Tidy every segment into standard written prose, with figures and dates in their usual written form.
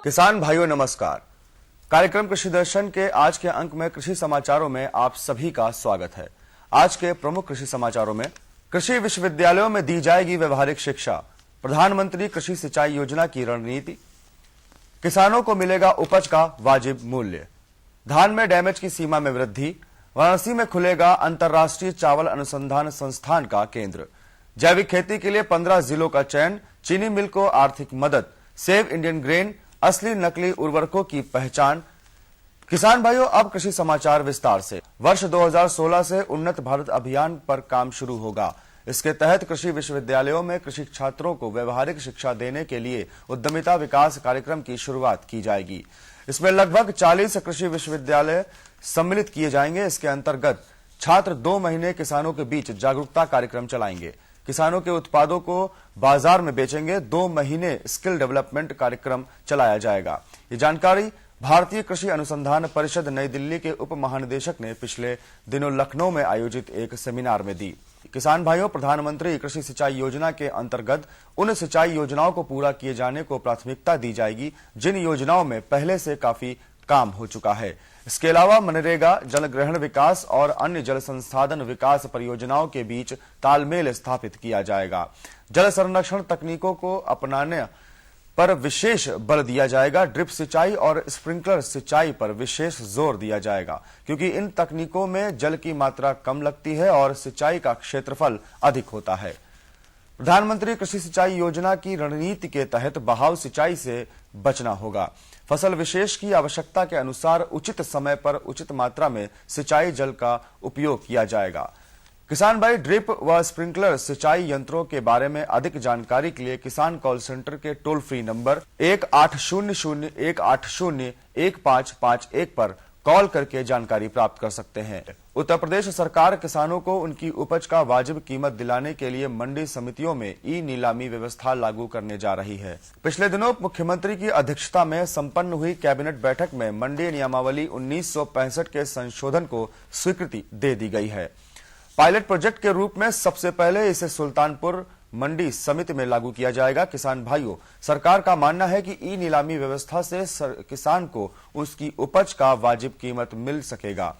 किसान भाइयों नमस्कार। कार्यक्रम कृषि दर्शन के आज के अंक में कृषि समाचारों में आप सभी का स्वागत है। आज के प्रमुख कृषि समाचारों में कृषि विश्वविद्यालयों में दी जाएगी व्यवहारिक शिक्षा, प्रधानमंत्री कृषि सिंचाई योजना की रणनीति, किसानों को मिलेगा उपज का वाजिब मूल्य, धान में डैमेज की सीमा में वृद्धि, वाराणसी में खुलेगा अंतर्राष्ट्रीय चावल अनुसंधान संस्थान का केंद्र, जैविक खेती के लिए 15 जिलों का चयन, चीनी मिल को आर्थिक मदद, सेव इंडियन ग्रेन, असली नकली उर्वरकों की पहचान। किसान भाइयों, अब कृषि समाचार विस्तार से। वर्ष 2016 से उन्नत भारत अभियान पर काम शुरू होगा। इसके तहत कृषि विश्वविद्यालयों में कृषि छात्रों को व्यवहारिक शिक्षा देने के लिए उद्यमिता विकास कार्यक्रम की शुरुआत की जाएगी। इसमें लगभग 40 कृषि विश्वविद्यालय सम्मिलित किए जाएंगे। इसके अंतर्गत छात्र 2 महीने किसानों के बीच जागरूकता कार्यक्रम चलाएंगे, किसानों के उत्पादों को बाजार में बेचेंगे। 2 महीने स्किल डेवलपमेंट कार्यक्रम चलाया जाएगा। ये जानकारी भारतीय कृषि अनुसंधान परिषद नई दिल्ली के उप महानिदेशक ने पिछले दिनों लखनऊ में आयोजित एक सेमिनार में दी। किसान भाइयों, प्रधानमंत्री कृषि सिंचाई योजना के अंतर्गत उन सिंचाई योजनाओं को पूरा किए जाने को प्राथमिकता दी जाएगी जिन योजनाओं में पहले से काफी काम हो चुका है। इसके अलावा मनरेगा, जल ग्रहण विकास और अन्य जल संसाधन विकास परियोजनाओं के बीच तालमेल स्थापित किया जाएगा। जल संरक्षण तकनीकों को अपनाने पर विशेष बल दिया जाएगा। ड्रिप सिंचाई और स्प्रिंकलर सिंचाई पर विशेष जोर दिया जाएगा क्योंकि इन तकनीकों में जल की मात्रा कम लगती है और सिंचाई का क्षेत्रफल अधिक होता है। प्रधानमंत्री कृषि सिंचाई योजना की रणनीति के तहत बहाव सिंचाई से बचना होगा। फसल विशेष की आवश्यकता के अनुसार उचित समय पर उचित मात्रा में सिंचाई जल का उपयोग किया जाएगा। किसान भाई, ड्रिप व स्प्रिंकलर सिंचाई यंत्रों के बारे में अधिक जानकारी के लिए किसान कॉल सेंटर के टोल फ्री नंबर 1800-180-1551 पर कॉल करके जानकारी प्राप्त कर सकते हैं। उत्तर प्रदेश सरकार किसानों को उनकी उपज का वाजिब कीमत दिलाने के लिए मंडी समितियों में ई नीलामी व्यवस्था लागू करने जा रही है। पिछले दिनों मुख्यमंत्री की अध्यक्षता में संपन्न हुई कैबिनेट बैठक में मंडी नियमावली 1965 के संशोधन को स्वीकृति दे दी गई है। पायलट प्रोजेक्ट के रूप में सबसे पहले इसे सुल्तानपुर मंडी समिति में लागू किया जाएगा। किसान भाइयों, सरकार का मानना है कि ई नीलामी व्यवस्था से किसान को उसकी उपज का वाजिब कीमत मिल सकेगा।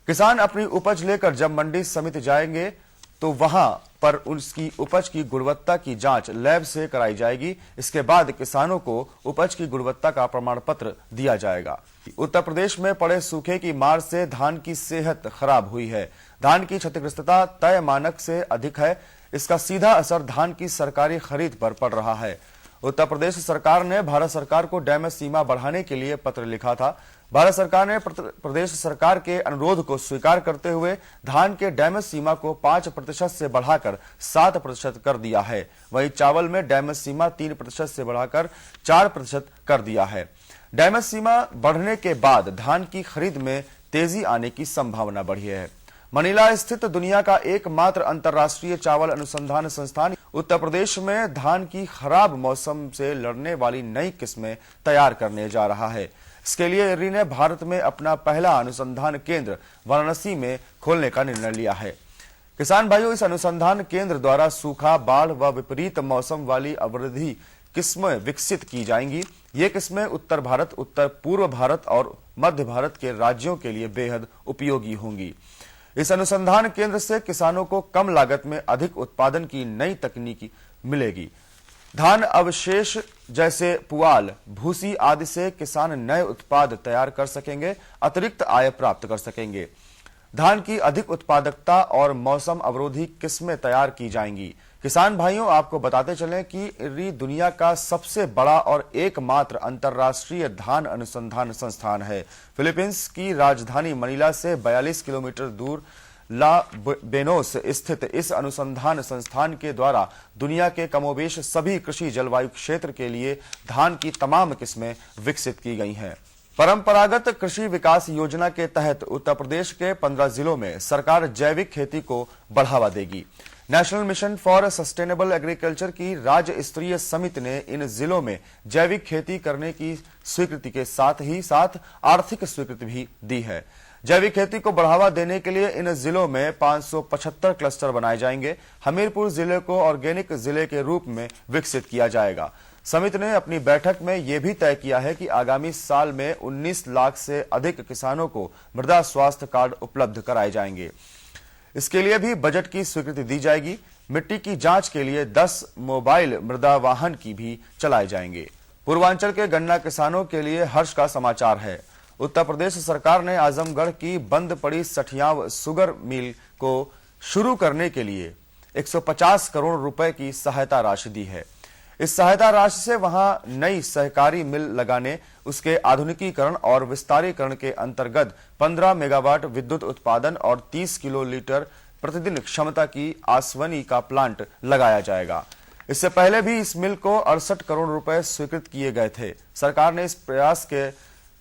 किसान अपनी उपज लेकर जब मंडी समिति जाएंगे तो वहां पर उसकी उपज की गुणवत्ता की जांच लैब से कराई जाएगी। इसके बाद किसानों को उपज की गुणवत्ता का प्रमाण पत्र दिया जाएगा। उत्तर प्रदेश में पड़े सूखे की मार से धान की सेहत खराब हुई है। धान की क्षतिग्रस्तता तय मानक से अधिक है। इसका सीधा असर धान की सरकारी खरीद पर पड़ रहा है। उत्तर प्रदेश सरकार ने भारत सरकार को डैमेज सीमा बढ़ाने के लिए पत्र लिखा था। भारत सरकार ने प्रदेश सरकार के अनुरोध को स्वीकार करते हुए धान के डैमेज सीमा को 5% से बढ़ाकर 7% कर दिया है। वहीं चावल में डैमेज सीमा 3% से बढ़ाकर 4% कर दिया है। डैमेज सीमा बढ़ने के बाद धान की खरीद में तेजी आने की संभावना बढ़ी है। मनीला स्थित दुनिया का एकमात्र अंतर्राष्ट्रीय चावल अनुसंधान संस्थान उत्तर प्रदेश में धान की खराब मौसम से लड़ने वाली नई किस्में तैयार करने जा रहा है। इसके लिए इर्री ने भारत में अपना पहला अनुसंधान केंद्र वाराणसी में खोलने का निर्णय लिया है। किसान भाइयों, इस अनुसंधान केंद्र द्वारा सूखा, बाढ़ व विपरीत मौसम वाली अवरोधी किस्में विकसित की जाएंगी। ये किस्में उत्तर भारत, उत्तर पूर्व भारत और मध्य भारत के राज्यों के लिए बेहद उपयोगी होंगी। इस अनुसंधान केंद्र से किसानों को कम लागत में अधिक उत्पादन की नई तकनीक मिलेगी। धान अवशेष जैसे पुआल, भूसी आदि से किसान नए उत्पाद तैयार कर सकेंगे, अतिरिक्त आय प्राप्त कर सकेंगे। धान की अधिक उत्पादकता और मौसम अवरोधी किस्में तैयार की जाएंगी। किसान भाइयों, आपको बताते चलें कि इर्री दुनिया का सबसे बड़ा और एकमात्र अंतर्राष्ट्रीय धान अनुसंधान संस्थान है। फिलीपींस की राजधानी मनीला से 42 किलोमीटर दूर ला बेनोस स्थित इस अनुसंधान संस्थान के द्वारा दुनिया के कमोबेश सभी कृषि जलवायु क्षेत्र के लिए धान की तमाम किस्में विकसित की गई हैं। परंपरागत कृषि विकास योजना के तहत उत्तर प्रदेश के 15 जिलों में सरकार जैविक खेती को बढ़ावा देगी। National mission for sustainable agriculture की राज्य स्तरीय समिति ने इन जिलों में जैविक खेती करने की स्वीकृति के साथ ही साथ आर्थिक स्वीकृति भी दी है। जैविक खेती को बढ़ावा देने के लिए इन जिलों में 575 क्लस्टर बनाए जाएंगे। हमीरपुर जिले को ऑर्गेनिक जिले के रूप में विकसित किया जाएगा। समिति ने अपनी बैठक में यह भी तय किया है कि आगामी साल में 19 लाख से अधिक किसानों को मृदा स्वास्थ्य कार्ड उपलब्ध कराए जाएंगे। इसके लिए भी बजट की स्वीकृति दी जाएगी। मिट्टी की जांच के लिए 10 मोबाइल मृदा वाहन की भी चलाए जाएंगे। पूर्वांचल के गन्ना किसानों के लिए हर्ष का समाचार है। उत्तर प्रदेश सरकार ने आजमगढ़ की बंद पड़ी सठियाव शुगर मिल को शुरू करने के लिए 150 करोड़ रुपए की सहायता राशि दी है। इस सहायता राशि से वहां नई सहकारी मिल लगाने, उसके आधुनिकीकरण और विस्तारीकरण के अंतर्गत 15 मेगावाट विद्युत उत्पादन और 30 किलोलीटर प्रतिदिन क्षमता की आसवनी का प्लांट लगाया जाएगा। इससे पहले भी इस मिल को 68 करोड़ रुपए स्वीकृत किए गए थे। सरकार ने इस प्रयास के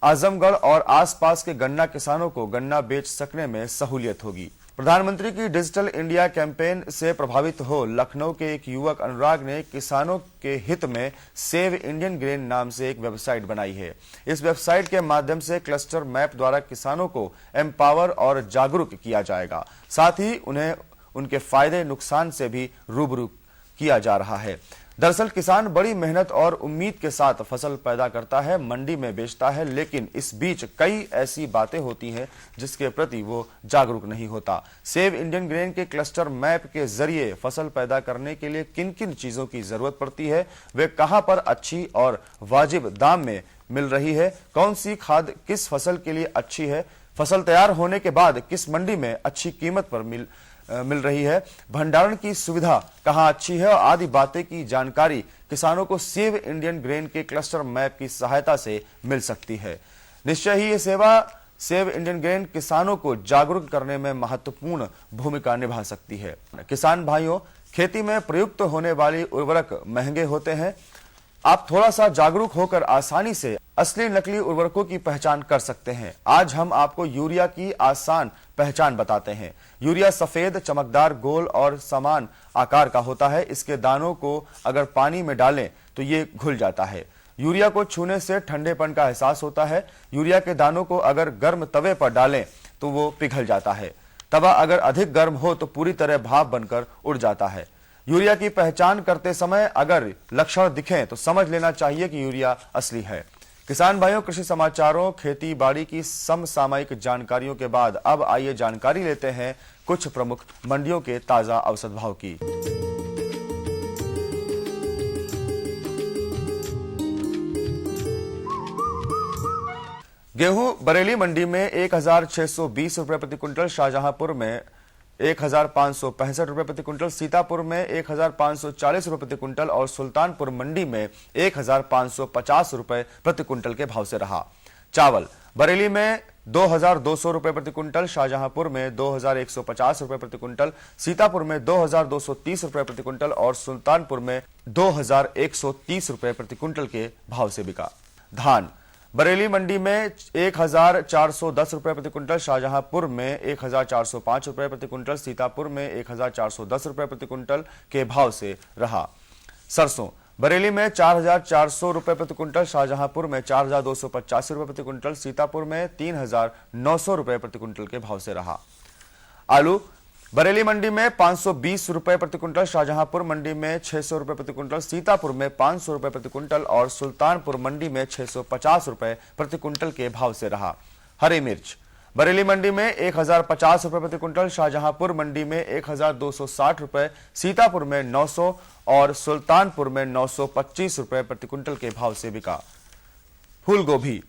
आजमगढ़ और आसपास के गन्ना किसानों को गन्ना बेच सकने में सहूलियत होगी। प्रधानमंत्री की डिजिटल इंडिया कैंपेन से प्रभावित हो लखनऊ के एक युवक अनुराग ने किसानों के हित में सेव इंडियन ग्रेन नाम से एक वेबसाइट बनाई है। इस वेबसाइट के माध्यम से क्लस्टर मैप द्वारा किसानों को एम्पावर और जागरूक किया जाएगा। साथ ही उन्हें उनके फायदे नुकसान से भी रूबरू किया जा रहा है। दरअसल किसान बड़ी मेहनत और उम्मीद के साथ फसल पैदा करता है, मंडी में बेचता है, लेकिन इस बीच कई ऐसी बातें होती हैं जिसके प्रति वो जागरूक नहीं होता। सेव इंडियन ग्रेन के क्लस्टर मैप के जरिए फसल पैदा करने के लिए किन किन चीजों की जरूरत पड़ती है, वे कहां पर अच्छी और वाजिब दाम में मिल रही है, कौन सी खाद किस फसल के लिए अच्छी है, फसल तैयार होने के बाद किस मंडी में अच्छी कीमत पर मिल रही है, भंडारण की सुविधा कहां अच्छी है और आदि बातें की जानकारी किसानों को सेव इंडियन ग्रेन के क्लस्टर मैप की सहायता से मिल सकती है। निश्चय ही ये सेवा सेव इंडियन ग्रेन किसानों को जागरूक करने में महत्वपूर्ण भूमिका निभा सकती है। किसान भाइयों, खेती में प्रयुक्त होने वाली उर्वरक महंगे होते हैं। आप थोड़ा सा जागरूक होकर आसानी से असली नकली उर्वरकों की पहचान कर सकते हैं। आज हम आपको यूरिया की आसान पहचान बताते हैं। यूरिया सफेद, चमकदार, गोल और समान आकार का होता है। इसके दानों को अगर पानी में डालें तो ये घुल जाता है। यूरिया को छूने से ठंडेपन का एहसास होता है। यूरिया के दानों को अगर गर्म तवे पर डालें तो वो पिघल जाता है। तवा अगर अधिक गर्म हो तो पूरी तरह भाप बनकर उड़ जाता है। यूरिया की पहचान करते समय अगर लक्षण दिखें तो समझ लेना चाहिए कि यूरिया असली है। किसान भाइयों, कृषि समाचारों, खेती बाड़ी की समसामयिक जानकारियों के बाद अब आइए जानकारी लेते हैं कुछ प्रमुख मंडियों के ताजा औसत भाव की। गेहूं बरेली मंडी में 1620 रुपए प्रति क्विंटल, शाहजहांपुर में 1565 रुपए प्रति क्विंटल, सीतापुर में 1540 रुपए प्रति क्विंटल और सुल्तानपुर मंडी में 1550 रुपए प्रति क्विंटल के भाव से रहा। चावल बरेली में 2200 रुपए प्रति क्विंटल, शाहजहांपुर में 2150 रुपए प्रति क्विंटल, सीतापुर में 2230 रुपए प्रति क्विंटल और सुल्तानपुर में 2130 रुपए प्रति क्विंटल के भाव से बिका। धान बरेली मंडी में 1410 रुपए प्रति क्विंटल, शाहजहांपुर में 1405 रुपए प्रति क्विंटल, सीतापुर में 1410 रुपए प्रति क्विंटल के भाव से रहा। सरसों बरेली में 4400 रुपए प्रति क्विंटल, शाहजहांपुर में 4250 रुपए प्रति क्विंटल, सीतापुर में 3900 रुपए प्रति क्विंटल के भाव से रहा। आलू बरेली मंडी में 520 रुपए प्रति क्विंटल, शाहजहांपुर मंडी में 600 रुपए प्रति क्विंटल, सीतापुर में 500 रुपए प्रति क्विंटल और सुल्तानपुर मंडी में 650 रुपए प्रति क्विंटल के भाव से रहा। हरी मिर्च बरेली मंडी में 1050 रुपए प्रति क्विंटल, शाहजहांपुर मंडी में 1260 रुपए, सीतापुर में 900 और सुल्तानपुर में 925 रुपए प्रति क्विंटल के भाव से बिका। फूल गोभी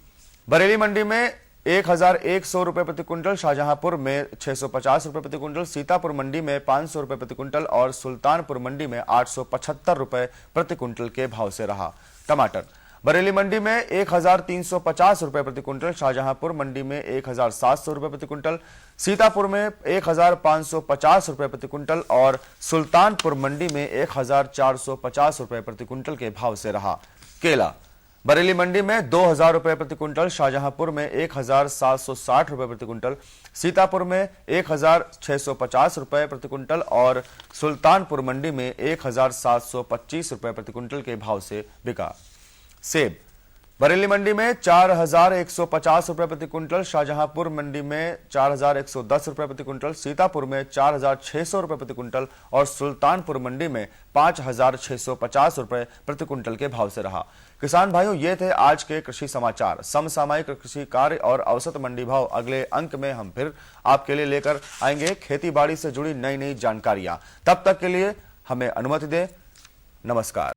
बरेली मंडी में 1100 रुपए प्रति क्विंटल, शाहजहांपुर में 650 रुपए प्रति क्विंटल, सीतापुर मंडी में 500 रुपए प्रति क्विंटल और सुल्तानपुर मंडी में 875 रुपए प्रति क्विंटल के भाव से रहा। टमाटर बरेली मंडी में 1350 रुपए प्रति क्विंटल, शाहजहांपुर मंडी में 1700 रुपए प्रति क्विंटल, सीतापुर में 1550 रुपए प्रति क्विंटल और सुल्तानपुर मंडी में 1450 रुपए प्रति क्विंटल के भाव से रहा। केला बरेली मंडी में 2000 रुपए प्रति क्विंटल, शाहजहांपुर में 1760 रुपए प्रति क्विंटल, सीतापुर में 1650 रुपए प्रति क्विंटल और सुल्तानपुर मंडी में 1725 रुपए प्रति क्विंटल के भाव से बिका। सेब बरेली मंडी में 4150 रुपए प्रति क्विंटल, शाहजहांपुर मंडी में 4110 रुपए प्रति क्विंटल, सीतापुर में 4600 रुपए प्रति क्विंटल और सुल्तानपुर मंडी में 5650 रुपए प्रति क्विंटल के भाव से रहा। किसान भाइयों, ये थे आज के कृषि समाचार। समसामयिक कृषि कार्य और औसत मंडी भाव अगले अंक में हम फिर आपके लिए लेकर आएंगे खेती बाड़ी से जुड़ी नई नई जानकारियां। तब तक के लिए हमें अनुमति दें। नमस्कार।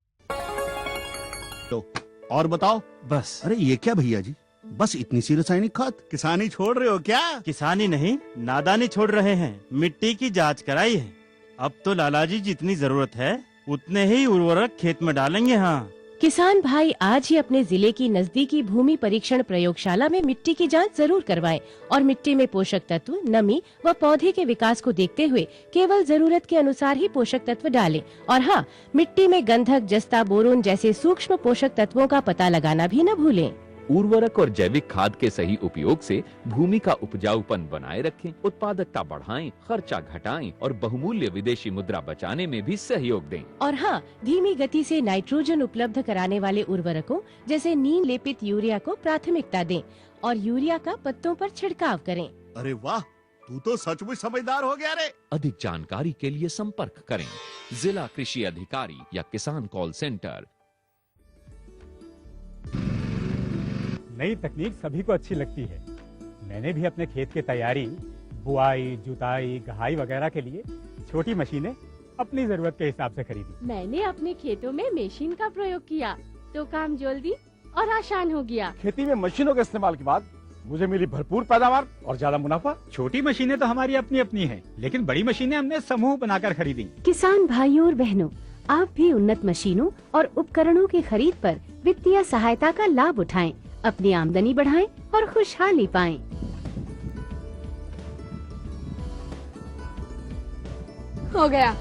और बताओ। बस। अरे ये क्या भैया जी, बस इतनी सी रासायनिक खाद? किसानी छोड़ रहे हो क्या? किसानी नहीं, नादानी छोड़ रहे हैं। मिट्टी की जांच कराई है। अब तो लाला जी जितनी जरूरत है उतने ही उर्वरक खेत में डालेंगे। हाँ, किसान भाई आज ही अपने जिले की नजदीकी भूमि परीक्षण प्रयोगशाला में मिट्टी की जांच जरूर करवाएं और मिट्टी में पोषक तत्व, नमी व पौधे के विकास को देखते हुए केवल जरूरत के अनुसार ही पोषक तत्व डालें। और हाँ, मिट्टी में गंधक, जस्ता, बोरोन जैसे सूक्ष्म पोषक तत्वों का पता लगाना भी न भूलें। उर्वरक और जैविक खाद के सही उपयोग से भूमि का उपजाऊपन बनाए रखें, उत्पादकता बढ़ाएं, खर्चा घटाएं और बहुमूल्य विदेशी मुद्रा बचाने में भी सहयोग दें। और हाँ, धीमी गति से नाइट्रोजन उपलब्ध कराने वाले उर्वरकों जैसे नीम लेपित यूरिया को प्राथमिकता दें और यूरिया का पत्तों पर छिड़काव करें। अरे वाह, तू तो सचमुच समझदार हो गया रे। अधिक जानकारी के लिए संपर्क करें जिला कृषि अधिकारी या किसान कॉल सेंटर। नई तकनीक सभी को अच्छी लगती है। मैंने भी अपने खेत की तैयारी, बुआई, जुताई, गहाई वगैरह के लिए छोटी मशीनें अपनी जरूरत के हिसाब से खरीदी। मैंने अपने खेतों में मशीन का प्रयोग किया तो काम जल्दी और आसान हो गया। खेती में मशीनों के इस्तेमाल के बाद मुझे मिली भरपूर पैदावार और ज्यादा मुनाफा। छोटी मशीनें तो हमारी अपनी अपनी हैं, लेकिन बड़ी मशीनें हमने समूह बनाकर खरीदी। किसान भाइयों और बहनों, आप भी उन्नत मशीनों और उपकरणों की खरीद पर वित्तीय सहायता का लाभ उठाएं, अपनी आमदनी बढ़ाएं और खुशहाली पाएं। हो गया।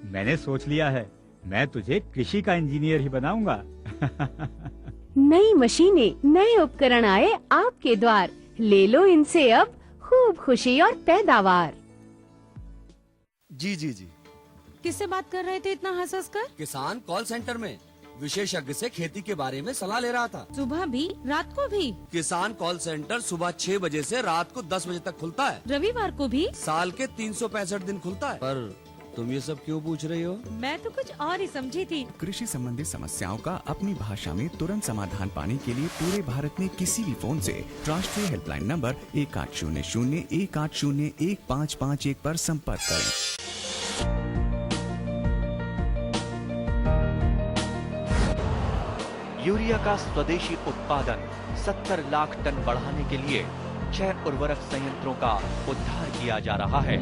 मैंने सोच लिया है, मैं तुझे कृषि का इंजीनियर ही बनाऊंगा। नई मशीनें, नए उपकरण आए आपके द्वार, ले लो इनसे अब खूब खुशी और पैदावार। जी जी जी। किससे बात कर रहे थे इतना हंस हंस कर? किसान कॉल सेंटर में विशेषज्ञ से खेती के बारे में सलाह ले रहा था। सुबह भी, रात को भी? किसान कॉल सेंटर सुबह 6 बजे से रात को 10 बजे तक खुलता है। रविवार को भी? साल के 365 दिन खुलता है। पर तुम ये सब क्यों पूछ रही हो? मैं तो कुछ और ही समझी थी। कृषि संबंधी समस्याओं का अपनी भाषा में तुरंत समाधान पाने के लिए पूरे भारत में किसी भी फोन से राष्ट्रीय हेल्पलाइन नंबर 1800-1801-551 पर संपर्क करें। यूरिया का स्वदेशी उत्पादन 70 लाख टन बढ़ाने के लिए 6 उर्वरक संयंत्रों का उद्धार किया जा रहा है।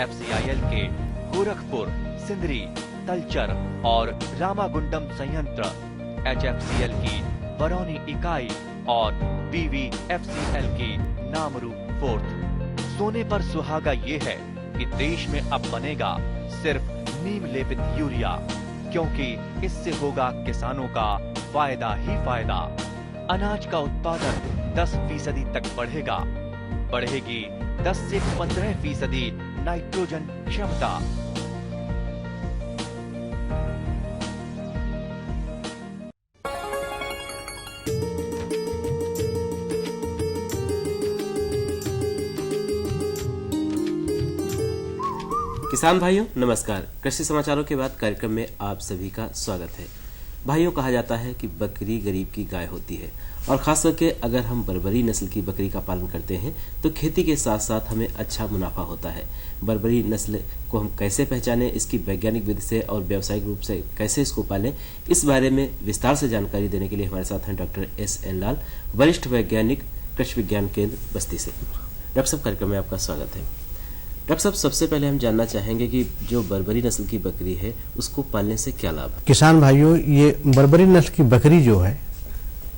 FCIL के गोरखपुर, सिंदरी, तलचर और रामागुंडम संयंत्र, HFCL की बरौनी इकाई और BVFCL की नामरू फोर्थ। सोने पर सुहागा ये है कि देश में अब बनेगा सिर्फ नीम लेपित यूरिया, क्योंकि इससे होगा किसानों का फायदा ही फायदा। अनाज का उत्पादन 10% तक बढ़ेगा। बढ़ेगी 10 से 15% नाइट्रोजन क्षमता। किसान भाइयों नमस्कार। कृषि समाचारों के बाद कार्यक्रम में आप सभी का स्वागत है। भाइयों, कहा जाता है कि बकरी गरीब की गाय होती है और खास करके अगर हम बर्बरी नस्ल की बकरी का पालन करते हैं तो खेती के साथ साथ हमें अच्छा मुनाफा होता है। बर्बरी नस्ल को हम कैसे पहचानें, इसकी वैज्ञानिक विधि से और व्यावसायिक रूप से कैसे इसको पालें, इस बारे में विस्तार से जानकारी देने के लिए हमारे साथ हैं डॉक्टर SN लाल, वरिष्ठ वैज्ञानिक, कृषि विज्ञान केंद्र बस्ती से। डॉक्टर साहब, कार्यक्रम में आपका स्वागत है। डॉक्टर साहब, सबसे पहले हम जानना चाहेंगे कि जो बर्बरी नस्ल की बकरी है उसको पालने से क्या लाभ है? किसान भाइयों, ये बर्बरी नस्ल की बकरी जो है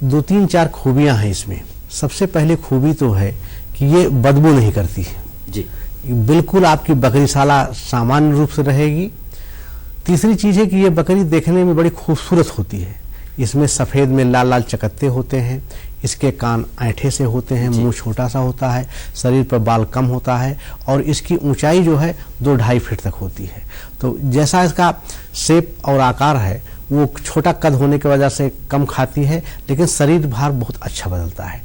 2-3-4 खूबियां हैं इसमें। सबसे पहले खूबी तो है कि ये बदबू नहीं करती जी, बिल्कुल आपकी बकरीशाला सामान्य रूप से रहेगी। तीसरी चीज है कि ये बकरी देखने में बड़ी खूबसूरत होती है। इसमें सफ़ेद में लाल लाल चकत्ते होते हैं, इसके कान ऐंठे से होते हैं, मुंह छोटा सा होता है, शरीर पर बाल कम होता है और इसकी ऊंचाई जो है 2-2.5 फीट तक होती है। तो जैसा इसका शेप और आकार है, वो छोटा कद होने की वजह से कम खाती है, लेकिन शरीर भार बहुत अच्छा बदलता है।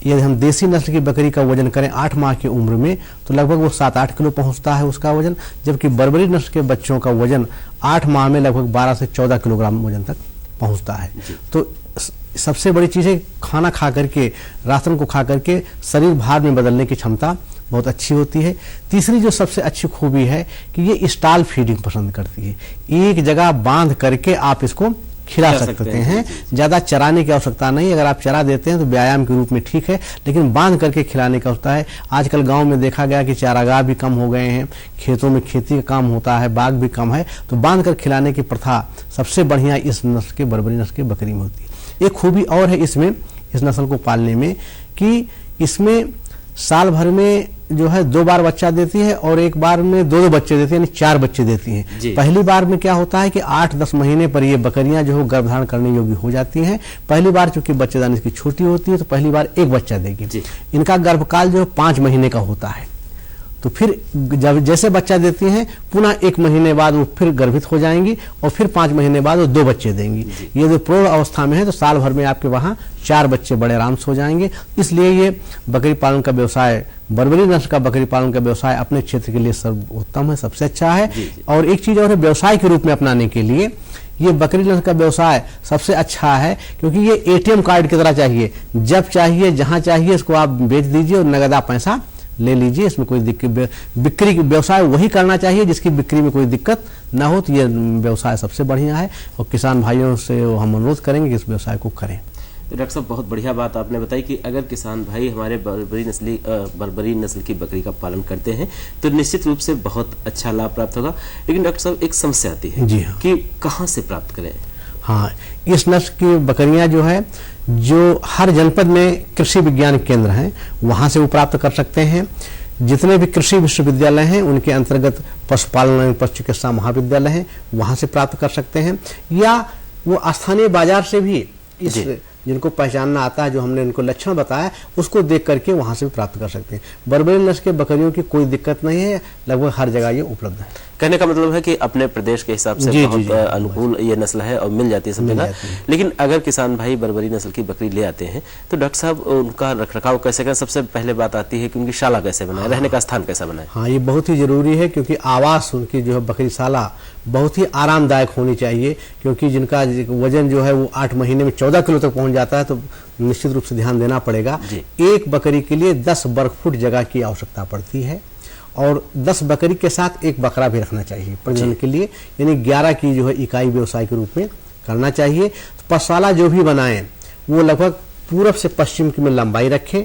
यदि हम देसी नस्ल की बकरी का वजन करें 8 माह की उम्र में तो लगभग वो 7-8 किलो पहुंचता है उसका वजन, जबकि बर्बरी नस्ल के बच्चों का वजन 8 माह में लगभग 12 से 14 किलोग्राम वजन तक पहुंचता है। तो सबसे बड़ी चीज़ है खाना खा करके, राशन को खा करके शरीर भार में बदलने की क्षमता बहुत अच्छी होती है। तीसरी जो सबसे अच्छी खूबी है कि ये स्टॉल फीडिंग पसंद करती है। एक जगह बांध करके आप इसको खिला सकते हैं। ज़्यादा चराने की आवश्यकता नहीं, अगर आप चरा देते हैं तो व्यायाम के रूप में ठीक है, लेकिन बांध करके खिलाने का होता है। आजकल गांव में देखा गया कि चारागाह भी कम हो गए हैं, खेतों में खेती का काम होता है, बाग भी कम है, तो बांध कर खिलाने की प्रथा सबसे बढ़िया इस नस्ल के बर्बरी नस्ल के बकरी में होती है। एक खूबी और है इसमें, इस नस्ल को पालने में, कि इसमें साल भर में जो है 2 बार बच्चा देती है और एक बार में 2 बच्चे देती है, यानी 4 बच्चे देती हैं। पहली बार में क्या होता है कि 8-10 महीने पर ये बकरियां जो है गर्भधारण करने योग्य हो जाती हैं। पहली बार चूंकि बच्चेदानी इसकी छोटी होती है तो पहली बार 1 बच्चा देगी। इनका गर्भकाल जो है 5 महीने का होता है। तो फिर जब जैसे बच्चा देती हैं पुनः 1 महीने बाद वो फिर गर्भित हो जाएंगी और फिर 5 महीने बाद वो 2 बच्चे देंगी। ये जो प्रौढ़ अवस्था में है तो साल भर में आपके वहाँ 4 बच्चे बड़े आराम से हो जाएंगे। इसलिए ये बकरी पालन का व्यवसाय, बर्बरी नस्ल का बकरी पालन का व्यवसाय अपने क्षेत्र के लिए सर्वोत्तम है, सबसे अच्छा है। और एक चीज और है, व्यवसाय के रूप में अपनाने के लिए ये बकरी नस्ल का व्यवसाय सबसे अच्छा है, क्योंकि ये ATM कार्ड की तरह चाहिए, जब चाहिए जहां चाहिए इसको आप बेच दीजिए और नगद आप पैसा ले लीजिए। इसमें कोई दिक्कत, बिक्री व्यवसाय वही करना चाहिए जिसकी बिक्री में कोई दिक्कत ना हो, तो ये व्यवसाय सबसे बढ़िया है और किसान भाइयों से हम अनुरोध करेंगे कि इस व्यवसाय को करें। तो डॉक्टर साहब, बहुत बढ़िया बात आपने बताई कि अगर किसान भाई हमारे बर्बरी नस्ल की बकरी का पालन करते हैं तो निश्चित रूप से बहुत अच्छा लाभ प्राप्त होगा। लेकिन डॉक्टर साहब, एक समस्या आती है जी हाँ। कि कहाँ से प्राप्त करें? हाँ, इस नस्ल की बकरियां जो है, जो हर जनपद में कृषि विज्ञान केंद्र हैं वहां से वो प्राप्त कर सकते हैं। जितने भी कृषि विश्वविद्यालय हैं उनके अंतर्गत पशुपालन एवं पशु चिकित्सा महाविद्यालय हैं, वहां से प्राप्त कर सकते हैं, या वो स्थानीय बाजार से भी इस जिनको पहचानना आता है, जो हमने उनको लक्षण बताया, उसको देख करके वहां से भी प्राप्त कर सकते हैं। बर्बरी नस्ल के बकरियों की कोई दिक्कत नहीं है, लगभग हर जगह ये उपलब्ध है। कहने का मतलब है कि अपने प्रदेश के हिसाब से बहुत अनुकूल ये नस्ल है और मिल जाती है सब जगह। लेकिन अगर किसान भाई बर्बरी नस्ल की बकरी ले आते हैं तो डॉक्टर साहब उनका रखरखाव कैसे करें? सबसे पहले बात आती है कि उनकी शाला कैसे बनाए, रहने का स्थान कैसा बनाए? हाँ, ये बहुत ही जरूरी है, क्योंकि आवास उनकी जो है बकरीशाला बहुत ही आरामदायक होनी चाहिए, क्योंकि जिनका वजन जो है वो 8 महीने में 14 किलो तक पहुंच जाता है, तो निश्चित रूप से ध्यान देना पड़ेगा। एक बकरी के लिए 10 वर्ग फुट जगह की आवश्यकता पड़ती है और 10 बकरी के साथ 1 बकरा भी रखना चाहिए प्रजनन के लिए, यानी 11 की जो है इकाई व्यवसाय के रूप में करना चाहिए। तो पशुशाला जो भी बनाएं वो लगभग पूरब से पश्चिम की में लंबाई रखें,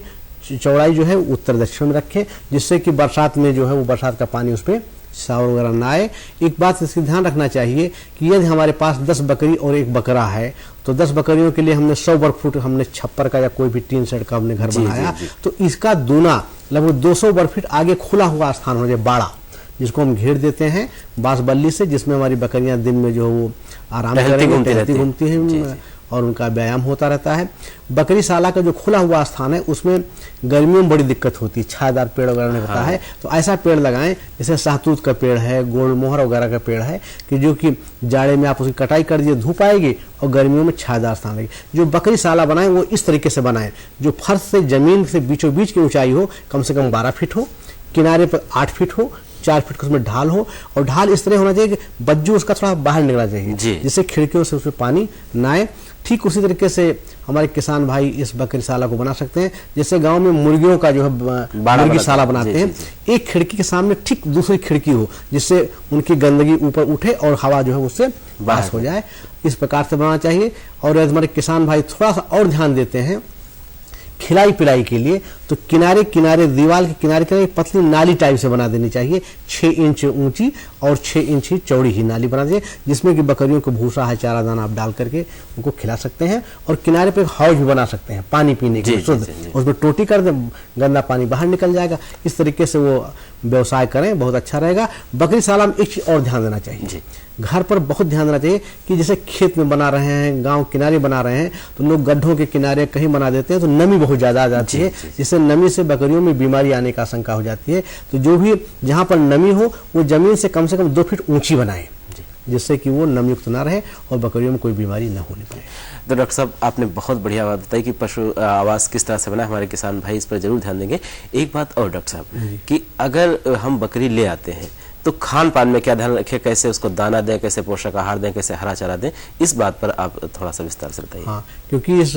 चौड़ाई जो है उत्तर दक्षिण में रखें, जिससे कि बरसात में जो है वो बरसात का पानी उस पर शावर वगैरह ना आए। एक बात इसकी ध्यान रखना चाहिए कि यदि हमारे पास 10 बकरी और 1 बकरा है तो 10 बकरियों के लिए हमने 100 वर्ग फुट हमने छप्पर का या कोई भी टीन शेड का हमने घर बनाया, तो इसका दूना लगभग 200 वर्ग फीट आगे खुला हुआ स्थान हो जाए, बाड़ा, जिसको हम घेर देते हैं बांस बल्ली से, जिसमें हमारी बकरियां दिन में जो है वो आराम करेंगी, घूमती हैं और उनका व्यायाम होता रहता है। बकरी शाला का जो खुला हुआ स्थान है उसमें गर्मियों में बड़ी दिक्कत होती है, छायादार पेड़ वगैरह ने होता है, तो ऐसा पेड़ लगाएं जैसे सहतूत का पेड़ है, गोलमोहर वगैरह का पेड़ है, कि जो कि जाड़े में आप उसकी कटाई कर दीजिए, धूप आएगी और गर्मियों में छायादार स्थान लगेगी। जो बकरी शाला बनाएं वो इस तरीके से बनाएं, जो फर्श से जमीन से बीचों बीच की ऊंचाई हो कम से कम 12 फीट हो, किनारे पर 8 फीट हो, 4 फीट का उसमें ढाल हो, और ढाल इस तरह होना चाहिए कि बज्जू उसका थोड़ा बाहर निकलना चाहिए, जिससे खिड़कियों से उसमें पानी ना आए। ठीक उसी तरीके से हमारे किसान भाई इस बकरीशाला को बना सकते हैं, जैसे गांव में मुर्गियों का जो है मुर्गीशाला बनाते हैं, एक खिड़की के सामने ठीक दूसरी खिड़की हो, जिससे उनकी गंदगी ऊपर उठे और हवा जो है उससे पास हो जाए, इस प्रकार से बनाना चाहिए। और हमारे किसान भाई थोड़ा सा और ध्यान देते हैं खिलाई पिलाई के लिए, तो किनारे किनारे दीवार के किनारे किनारे पतली नाली टाइप से बना देनी चाहिए, 6 इंच ऊंची और 6 इंच की चौड़ी ही नाली बना दीजिए, जिसमें कि बकरियों को भूसा है, चारा दाना आप डाल करके उनको खिला सकते हैं। और किनारे पे एक हौज भी बना सकते हैं पानी पीने के लिए शुद्ध, उसमें टोटी कर दें, गंदा पानी बाहर निकल जाएगा। इस तरीके से वो व्यवसाय करें, बहुत अच्छा रहेगा। बकरीशाला में एक चीज और ध्यान देना चाहिए, घर पर बहुत ध्यान देना चाहिए कि जैसे खेत में बना रहे हैं, गांव किनारे बना रहे हैं, तो लोग गड्ढों के किनारे कहीं बना देते हैं, तो नमी बहुत ज्यादा आ जाती है, जिससे नमी से बकरियों में बीमारी आने का आशंका हो जाती है। तो जो भी जहां पर नमी हो वो जमीन से कम 2 फीट ऊंची बनाए, जिससे कि वो नमयुक्त ना रहे और बकरियों में कोई बीमारी न होने पाए। तो डॉक्टर साहब, आपने बहुत बढ़िया बात बताई कि पशु आवास किस तरह से बना, हमारे किसान भाई इस पर जरूर ध्यान देंगे। एक बात और डॉक्टर साहब, कि अगर हम बकरी ले आते हैं तो खान पान में क्या ध्यान रखें, कैसे उसको दाना दें, कैसे पोषक आहार दें, कैसे हरा चारा दें, इस बात पर आप थोड़ा सा विस्तार से बताइए। हाँ, क्योंकि इस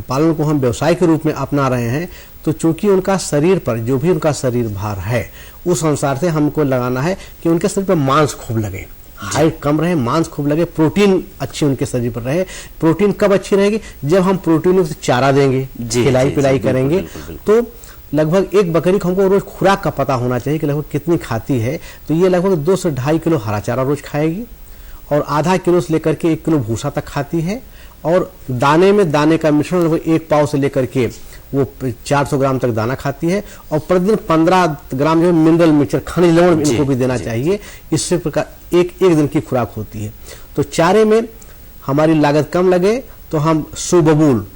पालन को हम व्यवसाय के रूप में अपना रहे हैं, तो चूंकि उनका शरीर पर जो भी उनका शरीर भार है उस अनुसार से हमको लगाना है कि उनके शरीर पर मांस खूब लगे, हाइट कम रहे, मांस खूब लगे, प्रोटीन अच्छी उनके शरीर पर रहे। प्रोटीन कब अच्छी रहेगी, जब हम प्रोटीन युक्त चारा देंगे, खिलाई पिलाई करेंगे। तो लगभग एक बकरी को हमको रोज खुराक का पता होना चाहिए कि लगभग कितनी खाती है। तो ये लगभग 2 से 2.5 किलो हरा चारा रोज खाएगी और आधा किलो से लेकर के 1 किलो भूसा तक खाती है। और दाने में दाने का मिश्रण लगभग 1 पाव से लेकर के वो 400 ग्राम तक दाना खाती है। और प्रतिदिन 15 ग्राम जो है मिनरल मिक्सचर, खनिज लवण इनको भी देना चाहिए। इससे प्रकार एक दिन की खुराक होती है। तो चारे में हमारी लागत कम लगे तो हम सुबबूल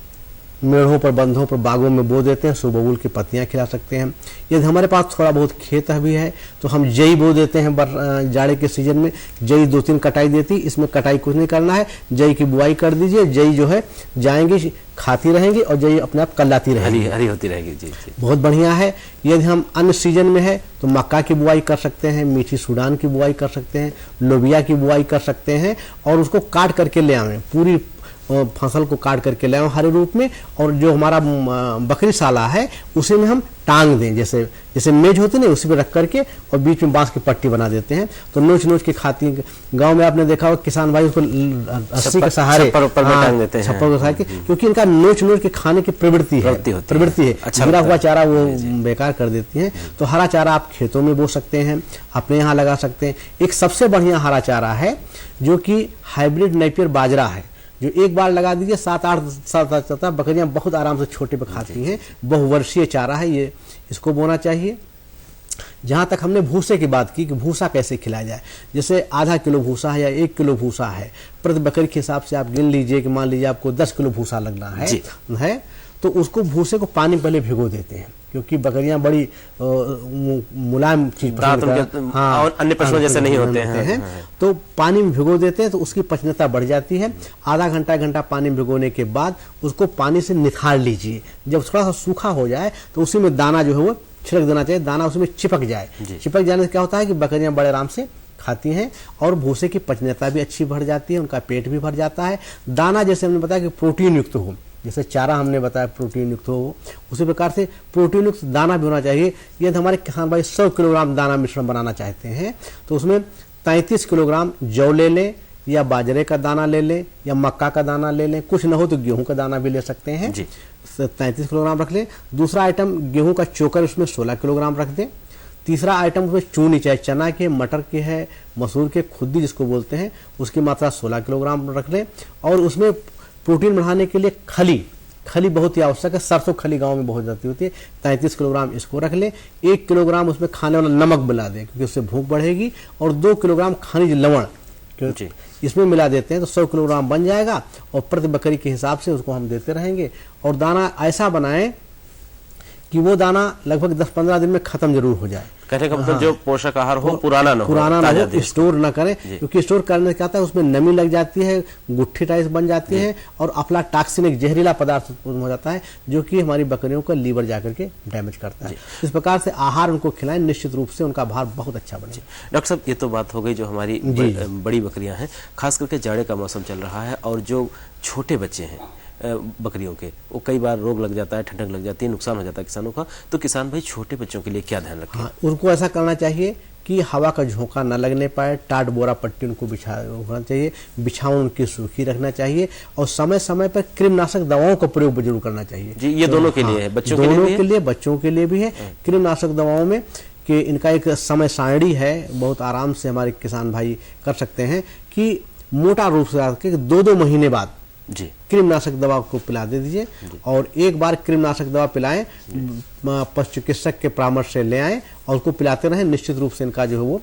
मेढ़ों पर, बंधों पर, बागों में बो देते हैं, सुबबूल की पत्तियां खिला सकते हैं। यदि हमारे पास थोड़ा बहुत खेत भी है तो हम जई बो देते हैं जाड़े के सीजन में। जई 2-3 कटाई देती, इसमें कटाई कुछ नहीं करना है, जई की बुआई कर दीजिए। जई जो है जाएंगी, खाती रहेंगी और जई अपने आप कल्लाती रहेगी, हरी होती रहेगी। जी, बहुत बढ़िया है। यदि हम अन्य सीजन में है तो मक्का की बुआई कर सकते हैं, मीठी सूडान की बुआई कर सकते हैं, लोबिया की बुआई कर सकते हैं। और उसको काट करके ले आवें, पूरी फसल को काट करके ले आए हरे रूप में। और जो हमारा बकरीशाला है उसी में हम टांग दें, जैसे मेज होती है उसी पे रख करके, और बीच में बांस की पट्टी बना देते हैं। तो नोच के खाती है। गांव में आपने देखा होगा किसान भाई उसको रस्सी के सहारे टांग देते हैं, छप्पर के सहारे, क्योंकि इनका नोच के खाने की प्रवृत्ति है। गिरा हुआ चारा वो बेकार कर देती है। तो हरा चारा आप खेतों में बो सकते हैं, अपने यहाँ लगा सकते हैं। एक सबसे बढ़िया हरा चारा है जो कि हाइब्रिड नेपियर बाजरा है, जो एक बार लगा दीजिए 7-8 साल तक चलता है। बकरियां बहुत आराम से छोटे पे खाती हैं। बहुवर्षीय चारा है ये, इसको बोना चाहिए। जहां तक हमने भूसे की बात की कि भूसा कैसे खिलाया जाए, जैसे आधा किलो भूसा है या 1 किलो भूसा है, प्रति बकरी के हिसाब से आप गिन लीजिए कि मान लीजिए आपको 10 किलो भूसा लगना है तो उसको भूसे को पानी पहले भिगो देते हैं, क्योंकि बकरियां बड़ी मुलायम चीज और अन्य पशुओं जैसे नहीं होते हैं। तो पानी में भिगो देते हैं तो उसकी पचनीयता बढ़ जाती है। आधा घंटा पानी में भिगोने के बाद उसको पानी से निखार लीजिए। जब थोड़ा सा सूखा हो जाए तो उसी में दाना जो है वो छिड़क देना चाहिए, दाना उसमें चिपक जाए। चिपक जाने से क्या होता है कि बकरियां बड़े आराम से खाती हैं और भूसे की पचनीयता भी अच्छी बढ़ जाती है, उनका पेट भी भर जाता है। दाना जैसे हमने बताया कि प्रोटीन युक्त हो, जैसे चारा हमने बताया प्रोटीन युक्त हो, उसी प्रकार से प्रोटीन युक्त दाना भी होना चाहिए। यदि हमारे किसान भाई 100 किलोग्राम दाना मिश्रण बनाना चाहते हैं तो उसमें 33 किलोग्राम जौ ले लें, या बाजरे का दाना ले लें, या मक्का का दाना ले लें, कुछ न हो तो गेहूं का दाना भी ले सकते हैं। 33 किलोग्राम रख लें। दूसरा आइटम गेहूं का चोकर, उसमें 16 किलोग्राम रख दें। तीसरा आइटम उसमें चूनी, चाहे चना के, मटर के है, मसूर के, खुद्दी जिसको बोलते हैं, उसकी मात्रा 16 किलोग्राम रख लें। और उसमें प्रोटीन बढ़ाने के लिए खली बहुत ही आवश्यक है। सरसों खली गांव में बहुत जाती होती है, 33 किलोग्राम इसको रख लें। 1 किलोग्राम उसमें खाने वाला नमक मिला दें, क्योंकि उससे भूख बढ़ेगी। और 2 किलोग्राम खनिज लवण इसमें मिला देते हैं तो 100 किलोग्राम बन जाएगा। और प्रति बकरी के हिसाब से उसको हम देते रहेंगे। और दाना ऐसा बनाएं कि वो दाना लगभग 10-15 दिन में खत्म जरूर हो जाए। कहने का मतलब जो पोषक आहार हो पुराना न हो, स्टोर न करें, क्योंकि स्टोर करने से क्या होता है उसमें नमी लग जाती है, गुट्ठी टाइप बन जाती है और अफ्लाटॉक्सिन एक जहरीला पदार्थ उत्पन्न हो जाता है जो कि हमारी बकरियों का लीवर जाकर के डैमेज करता है। इस प्रकार से आहार उनको खिलाएं, निश्चित रूप से उनका भार बहुत अच्छा बने। डॉक्टर साहब, ये तो बात हो गई जो हमारी बड़ी बकरियां हैं, खास करके जाड़े का मौसम चल रहा है और जो छोटे बच्चे हैं बकरियों के, वो कई बार रोग लग जाता है, ठंडक लग जाती है, नुकसान हो जाता है किसानों का। तो किसान भाई छोटे बच्चों के लिए क्या ध्यान रखें? उनको ऐसा करना चाहिए कि हवा का झोंका न लगने पाए, टाट बोरा पट्टी उनको होना चाहिए, बिछावन उनकी सूखी रखना चाहिए और समय समय पर कृमिनाशक दवाओं का प्रयोग जरूर करना चाहिए। जी, ये दोनों के लिए है, बच्चों के लिए भी है। कृमिनाशक दवाओं में कि इनका एक समय सारणी है, बहुत आराम से हमारे किसान भाई कर सकते हैं कि मोटा रूप से 2-2 महीने बाद जी कृमिनाशक दवा को पिला दे दीजिए और एक बार कृमिनाशक दवा पिलाएं, पशु चिकित्सक के परामर्श से ले आएं और उसको पिलाते रहें। निश्चित रूप से इनका जो है वो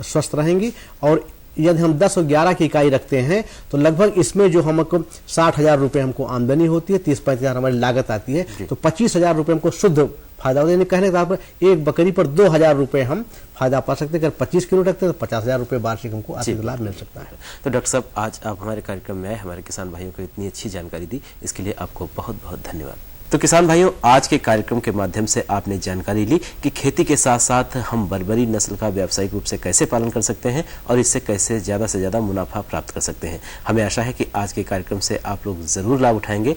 स्वस्थ रहेंगी। और यदि हम 10 और 11 की इकाई रखते हैं तो लगभग इसमें जो हमको 60,000 रुपये हमको आमदनी होती है, 30-35 हज़ार हमारी लागत आती है, तो 25,000 रुपये हमको शुद्ध फायदा होता है। कहने का पर एक बकरी पर 2,000 रुपये हम फायदा पा सकते हैं। अगर 25 किलो रखते हैं तो 50,000 रुपये वार्षिक हमको आर्थिक लाभ मिल सकता है। तो डॉक्टर साहब, आज आप हमारे कार्यक्रम में आए, हमारे किसान भाइयों को इतनी अच्छी जानकारी दी, इसके लिए आपको बहुत बहुत धन्यवाद। तो किसान भाइयों, आज के कार्यक्रम के माध्यम से आपने जानकारी ली कि खेती के साथ साथ हम बर्बरी नस्ल का व्यावसायिक रूप से कैसे पालन कर सकते हैं और इससे कैसे ज़्यादा से ज़्यादा मुनाफा प्राप्त कर सकते हैं। हमें आशा है कि आज के कार्यक्रम से आप लोग ज़रूर लाभ उठाएंगे।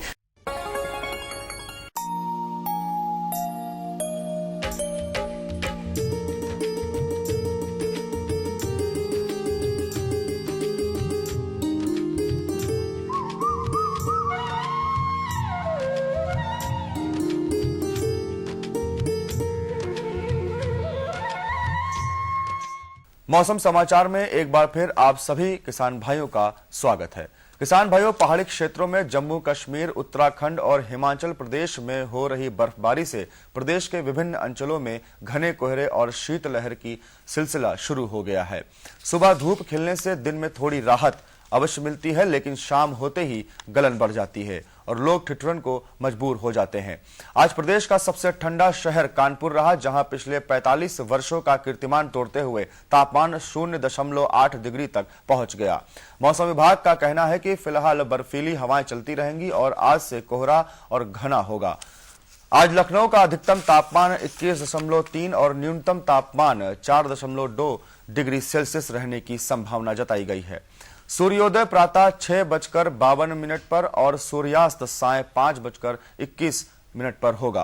मौसम समाचार में एक बार फिर आप सभी किसान भाइयों का स्वागत है। किसान भाइयों, पहाड़ी क्षेत्रों में जम्मू कश्मीर, उत्तराखंड और हिमाचल प्रदेश में हो रही बर्फबारी से प्रदेश के विभिन्न अंचलों में घने कोहरे और शीतलहर की सिलसिला शुरू हो गया है। सुबह धूप खिलने से दिन में थोड़ी राहत अवश्य मिलती है, लेकिन शाम होते ही गलन बढ़ जाती है और लोग ठिठुरन को मजबूर हो जाते हैं। आज प्रदेश का सबसे ठंडा शहर कानपुर रहा, जहां पिछले 45 वर्षों का कीर्तिमान तोड़ते हुए तापमान 0.8 डिग्री तक पहुंच गया। मौसम विभाग का कहना है कि फिलहाल बर्फीली हवाएं चलती रहेंगी और आज से कोहरा और घना होगा। आज लखनऊ का अधिकतम तापमान 21.3 और न्यूनतम तापमान 4.2 डिग्री सेल्सियस रहने की संभावना जताई गई है। सूर्योदय प्रातः 6:52 पर और सूर्यास्त साय 5:21 पर होगा।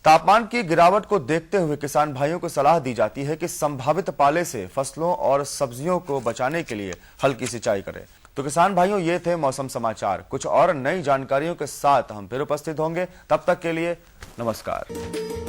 तापमान की गिरावट को देखते हुए किसान भाइयों को सलाह दी जाती है कि संभावित पाले से फसलों और सब्जियों को बचाने के लिए हल्की सिंचाई करें। तो किसान भाइयों, ये थे मौसम समाचार। कुछ और नई जानकारियों के साथ हम फिर उपस्थित होंगे। तब तक के लिए नमस्कार।